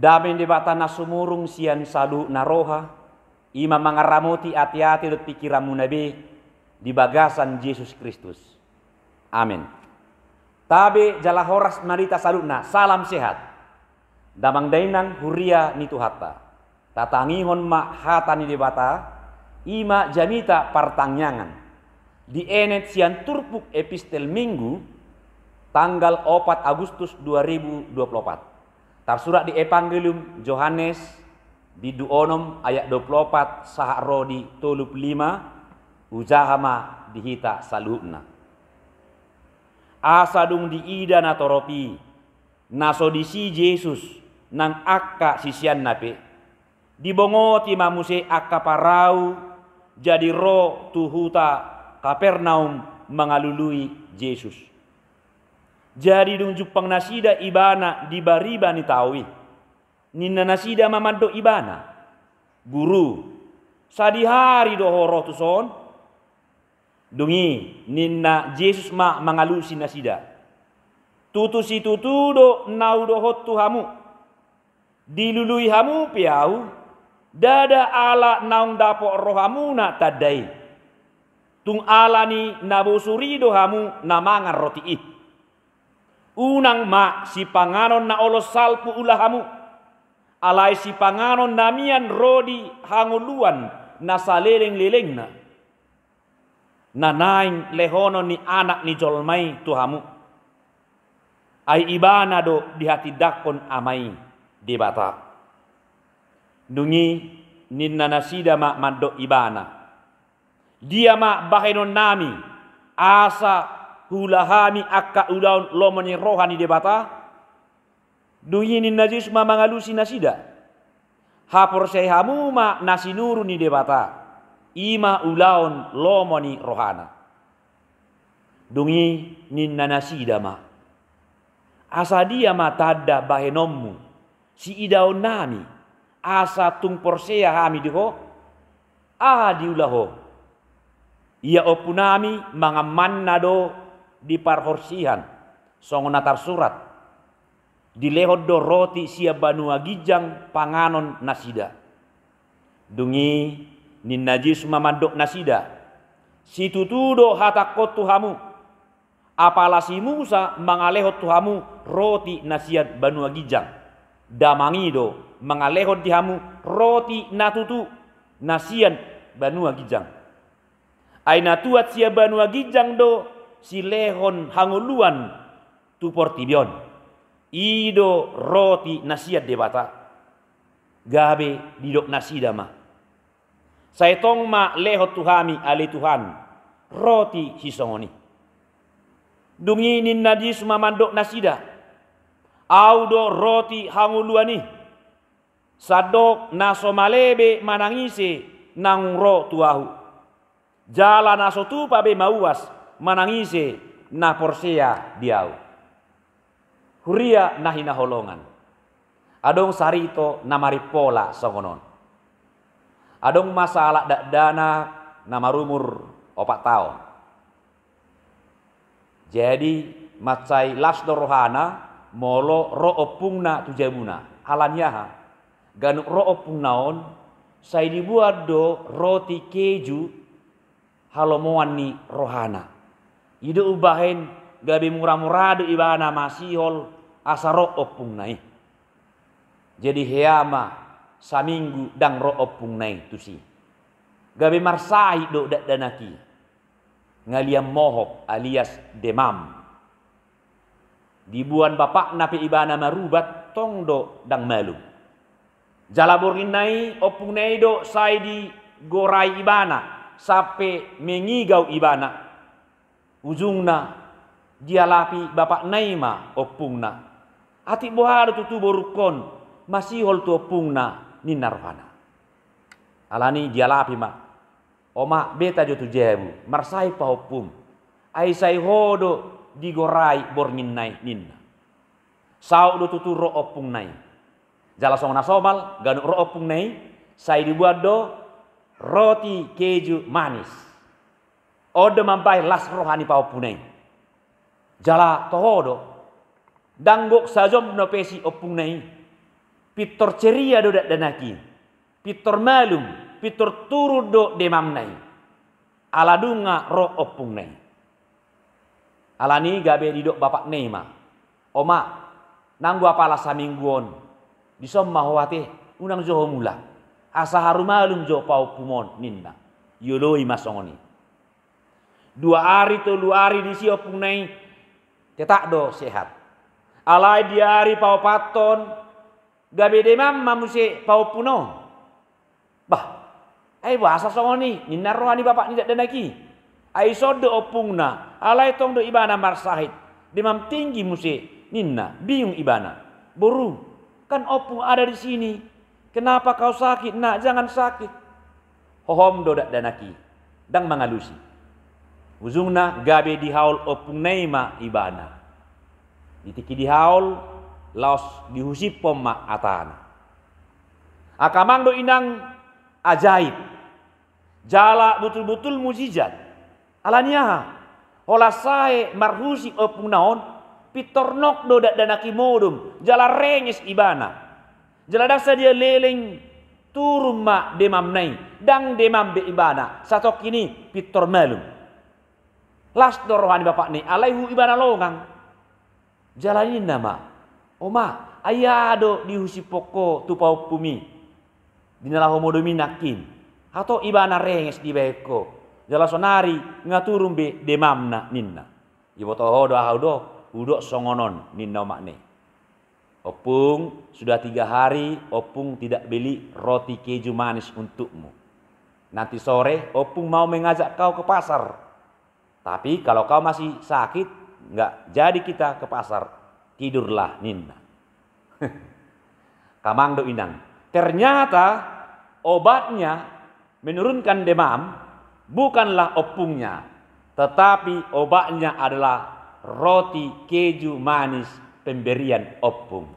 Damen di batana sumurung sian sadu naroha, ima mangaramoti hati-hati dot pikiramu nabe di bagasan Yesus Kristus. Amin. Tabe jala horas marita saluna, salam sehat. Damang dainang huria nitu hatta. Tatangihon ma hata ni debata, ima jamita partangyangan. Di enet sian turpuk epistel minggu, tanggal 4 Agustus 2024. Tersurat di Evangelium Yohanes di duonom ayat 24 saharo di 35 ujahama dihita salutna. Asadung di ida na toropi naso di si Yesus nang akka sisian nape dibongoti mamuse akka parau jadi ro tuhuta Kapernaum mengalului Yesus. Jadi dung jupang nasida ibana di bariba ni tawi. Ninna nasida mamado ibana. Guru. Sadi hari do horo tu son. Dungi ninna Yesus ma mengalusi nasida. Tutu si tutu do nau do hotu hamu. Dilului hamu piau. Dada ala naung dapo rohamu na tadai. Tung ala ni nabusuri do hamu namangan roti ih. Unang ma si panganon na olos salpu ulahamu. Alai si panganon namian rodi hanguluan na saleleng-leleng na. Nanaing lehono ni anak ni jolmai tuhamu. Ai ibana do di hati dakon amai debata. Dungi ninna nasida ma mando ibana. Dia ma bahenon nami asa hulahami akka ulaun lomoni rohani debata duhini najis ma mangalusi nasida hapor sehamu ma nasinuru ni debata ima ulaun lomoni rohana dungi ninna nasida ma asa dia ma tada bahenommu si idaon nami asa tung porsea hami diho diulaho ia opunami mangamanna do di parhorsihan songon natar surat di lehod do roti sia banua gijang panganon nasida dungi nin najis mamandok nasida si tutudo hatakot tuhamu apala si Musa mangalehot tuhamu roti nasiat banua gijang damangido mangalehot dihamu roti natutu nasian banua gijang aina tuat sia banua gijang do si lehon hanguluan tu portibion ido roti nasiat debata gabe didok nasida ma saitong ma lehot tuhami ale Tuhan roti hisongoni dungi nin najis mamandok nasida audo roti hanguluani sadok naso malebe manangise nang ro tuahu jala naso tu pabe mauas manangise na porsea diau huria nahina holongan adong sarito na maripola songonon adong masalah dana na marumur 4 tahun jadi macai lasdo rohana molo ro opungna tujamuna alanyaha ganuk ro opung naon sai dibuat do roti keju halomoan ni rohana ido ubahen gabe murah-murah do ibana masihol asaro opung nai jadi heama saminggu dang ro opung nai tusi gabe marsahi do danaki ngaliam mohok alias demam dibuan bapak napi ibana marubat tong do dang malu jalaborin nai opung nai do sai di gorai ibana sampai mengigau ibana ujungna dia lapi bapak naima opungna ati bohar tutu borukon masih hol tu opungna ni narvana alani dia lapi ma oma beta jo tu jebu marsai pa opung ai sai hodo digorai borngin nai ninna sau do tutu ro opung nai jala songna somal ganu ro opung nai sai dibuat do roti keju manis ode mampai las rohani pa opung nai jala tohodo danggok sajom no pesi opung nai pitor ceria do dak danaki, pitor malum, pitor turu do demam nai. Aladunga roh opung nai. Alani gabe didok bapak nema. Oma, nanggu apalah samingguon. Disomma hoate, unang joho mula. Asa haru malum jo pau pumon ninna. Yoloi masongoni. 2 hari to 2 hari di si opung nai. Tetak do sehat. Alai di hari pau paton. Gabe demam mamuse pau puno. Bah, ai bahasa songoni. Ninna rohani bapak tidak danaki. Ai sodo opungna. Alai tong do ibana marsahid. Demam tinggi muse. Ninna, bingung ibana. Boru, kan opung ada di sini. Kenapa kau sakit? Nak, jangan sakit. Hohom do dak danaki. Dang mangalusi. Ujungna gabe di haul opung neima ibana. Ditiki di haul laos dihusip pomma atana. Akamang do inang ajaib. Jala betul-betul mujizat. Alania hola sae marhusi opung naon pitornok do dak danaki modum jala renges ibana. Jala dasa dia leleng turun ma demam nai dang demam be ibana. Satok ini pitor malum. Las do rohani bapak ni alaihu ibana longang. Jalanin nama. Oma, ayado dihusi poko tupau pumi. Dinalahu modomi nakin. Atau ibana renges di beko. Jala sonari ngaturum be demamna ninna. Ibu toho do ahaudo udok songonon ninna makne. Opung sudah 3 hari opung tidak beli roti keju manis untukmu. Nanti sore opung mau mengajak kau ke pasar. Tapi kalau kau masih sakit, nggak jadi kita ke pasar. Tidurlah ninna. Kamang do inang. Ternyata obatnya menurunkan demam bukanlah opungnya, tetapi obatnya adalah roti keju manis pemberian opung.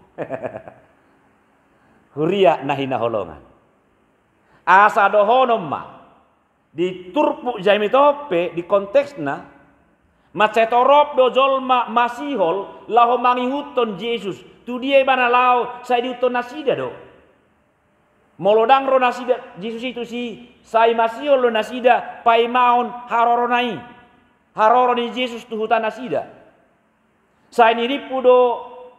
Huria nahina holongan. Asa dohonom ma di turpu jami tope di konteksna macetorop do jolma masihol laho mangihuton Yesus tu dia bana lao sai diuton nasida do molodang ro nasida Yesus itu si sai masihol lo nasida pai maun haroro nai haroro ni Yesus tu hutan nasida sai niripu do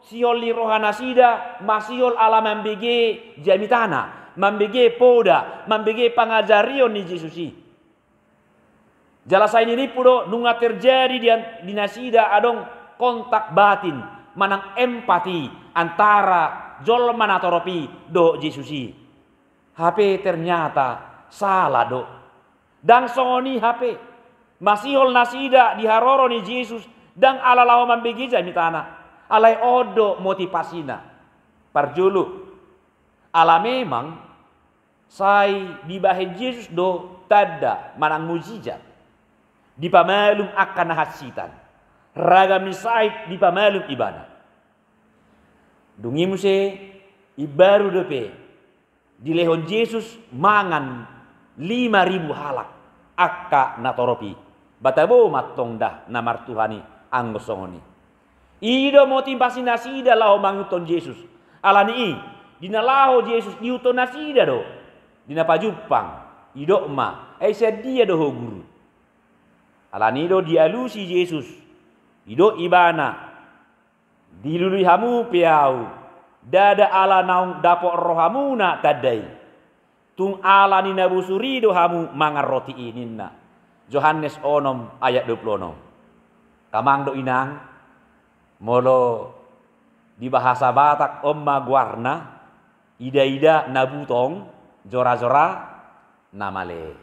siol li roha nasida masihol ala mambege jamitana mambege poda mambege pangajarion ni Yesus si jala sai niripu do nunga terjadi di nasida adong kontak batin manang empati antara jolma natoropi do Yesusi. HP ternyata salah do. Dang songoni HP. Masihol nasida di haroro ni Yesus dang ala lawa mambegiza mitana. Alai odo motivasina. Parjulu. Ala memang sai di bahe Yesus do tada manang mujizat. Di pamalum akan hasitan. Raga misait di pamalum ibana. Dungi muse ibaru dope. Di lehon Yesus mangan 5.000 halak. Akka natoropi. Batabo matong dah namar Tuhani anggosongoni. Ido motivasi nasida lao manguton Yesus. Alani dinalaho Yesus diuton nasida do. Dina pajupang. Ido ma. Sedia do guru. Alanido dialusi Yesus. Ido ibana. Dilului hamu piau. Dada ala naung dapok rohamuna tadai. Tung ala nina busurido hamu mangar roti ininna. Yohanes onom ayat 26. Kamang do inang. Molo di bahasa Batak omma guarna. Ida-ida nabutong. Jora-jora namale.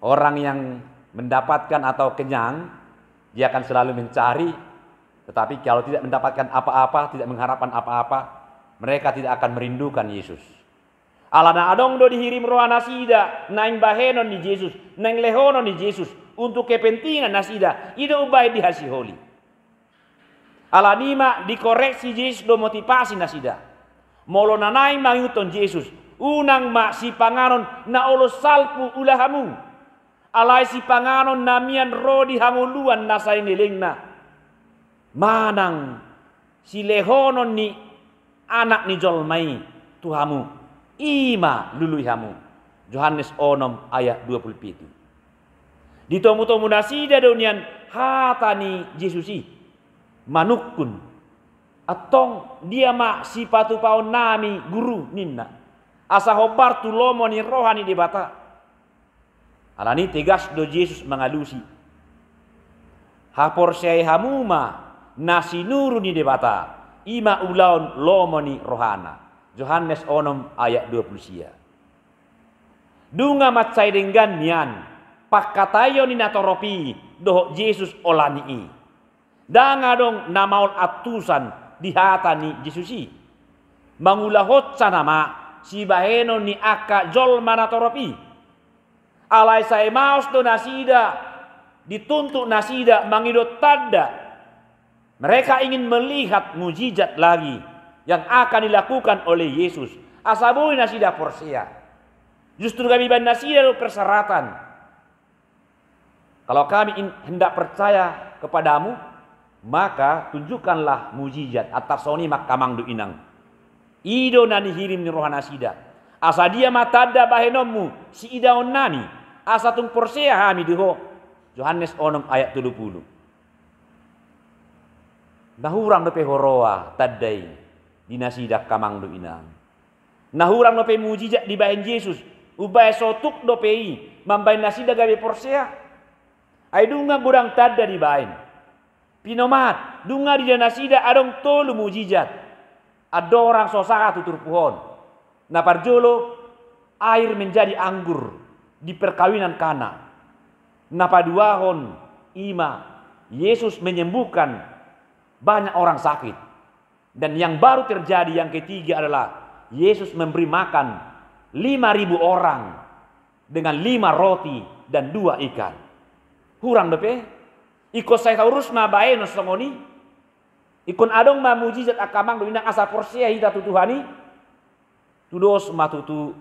Orang yang mendapatkan atau kenyang, dia akan selalu mencari. Tetapi kalau tidak mendapatkan apa-apa, tidak mengharapkan apa-apa, mereka tidak akan merindukan Yesus. Alana adong do dihirim roha nasida, naing bahenon ni Yesus, naing lehonon ni Yesus, untuk kepentingan nasida, ida ubay di hasiholi. Alanima dikoreksi Yesus do motivasi nasida. Molo nanay manguton Yesus, unang ma si panganon na olo salpu ulahamu. Alai si panganon namian rodi hamuluan nasay nilingna. Manang si lehonon ni anak ni jolmai Tuhamu ima luluihamu. Yohanes 6 ayat 27. Ditomu-tomu nasida donian hatani Yesusi manukun atong dia mak sipatu paon nami guru ninna asa hobar tu lomo ni rohani di bata alani tegas do Yesus mengalusi hapor sei hamuma nasi nuru ni debata ima ulaun lomo ni rohana. Yohanes 6 ayat 20 sia. Dunga matsai denggan nian pakatayo ni natoropi doh Yesus olani i. Danga dong namaul atusan di hatani Yesusi. Mangulahot sa nama si baheno ni aka jol manatoropi. Alai sa emaus do nasida dituntut nasida mangidot tanda. Mereka ingin melihat mujizat lagi yang akan dilakukan oleh Yesus. Asabui nasida porsia. Justru kami ban nasida persyaratan. Kalau kami hendak percaya kepadamu, maka tunjukkanlah mujizat atas soni makamang do inang. Ido nani hirim ni rohana sida. Asa dia matada bahenomu si idaon nani. Asa tung porsia hami diho. Yohanes 6 ayat 70. Nahurang dope horoa tadai dinasida kamang do inang. Nahurang dope mujizat di bahen Yesus. Ubay sotuk dope mambain nasida gabe porsia. Ay dunga gudang tada di bahen. Pinomat dunga di nasida adong tolu mujizat. Ada orang sosaka tutur pohon. Naparjolo air menjadi anggur di perkawinan Kana. Napaduahon ima Yesus menyembuhkan banyak orang sakit. Dan yang baru terjadi yang ketiga adalah Yesus memberi makan 5.000 orang dengan 5 roti dan 2 ikan. Hurang depe ikut saya taurus ma bae no songoni ikon adong ma mujizat akamang do inang asa porsia hita tutuhani tudos matutu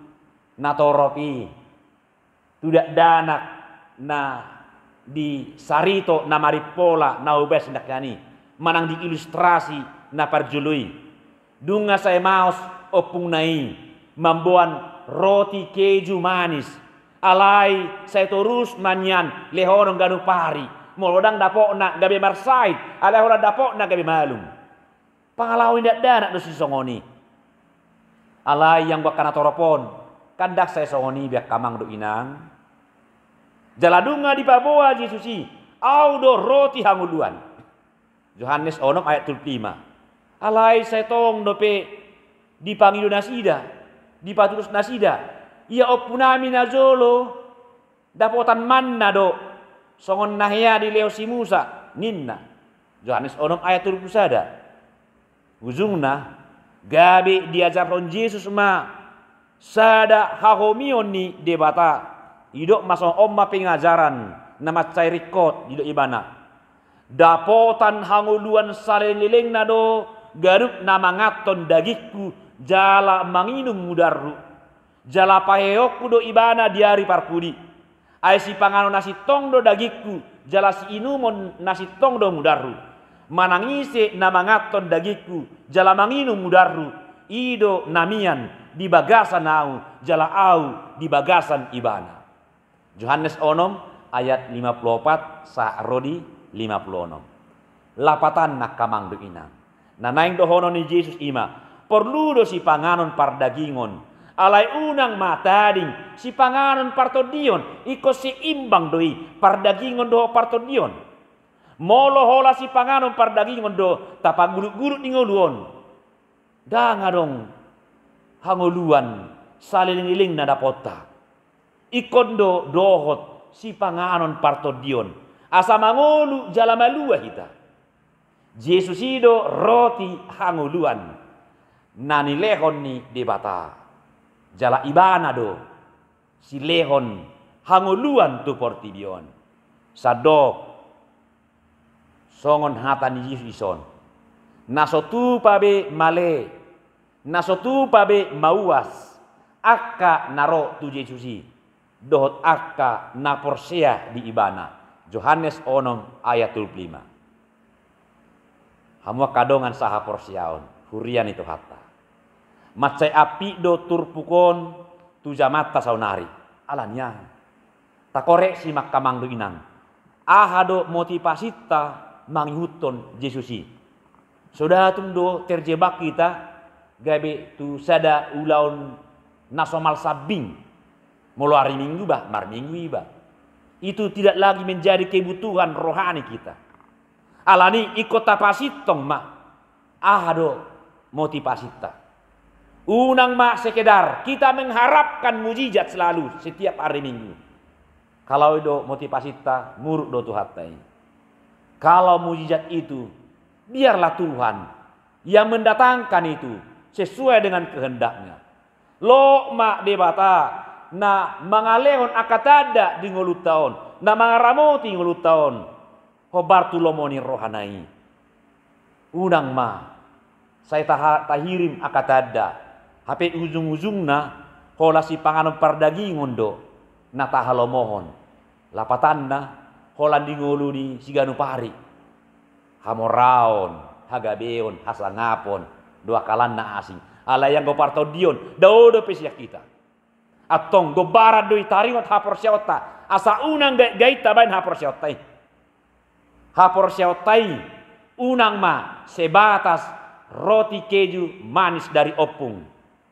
natoropi tidak danak na di sarito na maripola na ubes ndakyani manang diilustrasi na parjului dunga saya maos opung nai mambuan roti keju manis alai saya terus manyan lehorong ganu pari molodang dapok na gabe marsait alai hola dapok na gabe malum pangalawin dak danak do sisongoni alai yang bakana toropon kandak saya songoni biak kamang do inang jaladunga di paboa Yesusi audo roti hanguluan. Yohanes 6 ayat 35. Alai saya tong dope dipanggil nasida, dipatulus nasida. Ia opunami najolo dapotan manna do songon nahya di leo si Musa ninna. Yohanes 6 ayat 30 sada. Ujungna gabe diajaron Yesus ma sada hahomion ni debata idok masong omma pengajaran nama cairikot idok ibana. Dapotan hanguluan saleliling nado garuk nama ngaton dagikku jala manginum mudarru jala paheokku do ibana diari parpudi ai si pangano nasi tong do dagikku jala si inumon nasi tong do mudarru manangise nama ngaton dagikku jala manginum mudarru ido namian di bagasan au jala au di bagasan ibana. Yohanes 6 ayat 54 sa rodi 56. Lapatan nak kamang do inang. Nanaing dohono ni Yesus ima. Perlu do si panganon pardagingon. Alai unang matading si panganon partodion. Iko si imbang doi pardagingon do partodion. Molo hola si panganon pardagingon do tapaguluk-guluk ningoluon. Danga dong hanguluan saliling-iling na dapota. Ikon do dohot si panganon partodion. Asa mangolu jala malua hita. Yesus ido roti hanguluan. Nani lehon ni debata. Jala ibana do. Si lehon hanguluan tu portibion. Sadok. Songon hata ni Yesus ison. Nasotu pabe male. Nasotu pabe mauas. Akka naro tu Yesusi. Dohot akka na porsea di ibana. Yohanes 6 ayat 25. Hamua kadongan saha porsiaon. Hurian itu hatta. Macai api do turpukon tuja mata saunari. Alanya. Tak koreksi makamang do inang. Ahado motivasita manghuton Yesusi. Sudah tundo terjebak kita gabe tu sada ulaun nasomal sabing. Mulu hari minggu bah, mar minggu iba. Itu tidak lagi menjadi kebutuhan rohani kita. Alani ikut tapasitong mak. Ahado motivasita. Unang mak sekedar kita mengharapkan mujizat selalu setiap hari minggu. Kalau itu motivasita muruk do Tuhan. Kalau mujizat itu biarlah Tuhan yang mendatangkan itu sesuai dengan kehendaknya. Lo mak debata na mangalehon akatada di ngulut tahun, na mangaramoti ngulut tahun. Hobar tulomoni rohanai. Unang ma saya tahirim akatada. Hape ujung-ujungna hola si panganon pardagingon do na tahalomohon. Lapatanna hola di ngulu di siganu pari. Hamoraon, hagabeon, hasangapon, dua kalan na asing. Ala yang goparto dion, daudo pesiak kita. Atong gobarat doi taringot hapor siota. Asa unang gaita bain hapor siota. Hapor siota unang ma sebatas roti keju manis dari opung.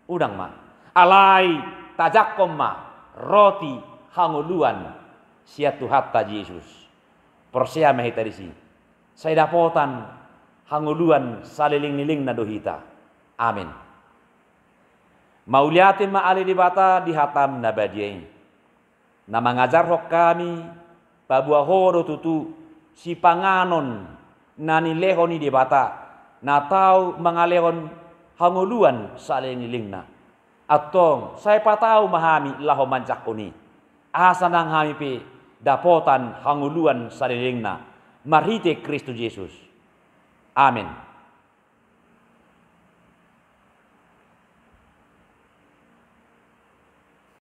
Unang ma. Alai tajakom ma roti hanguluan siatu hatta Yesus. Persia mehita disi. Saya dapotan hanguluan saliling-liling na dohita. Amin. Mauliatin ma'ali dibata di hatam na badiyay. Na mangajar hok kami pabuahoro tutu si panganon na nilehon ni dibata na tau mangalehon hanguluan saliling-liling na. Atong saya patau mahami laho manjak kuni. Asa nang hami pe dapotan hanguluan saliling na. Marhite Kristus Yesus. Amin.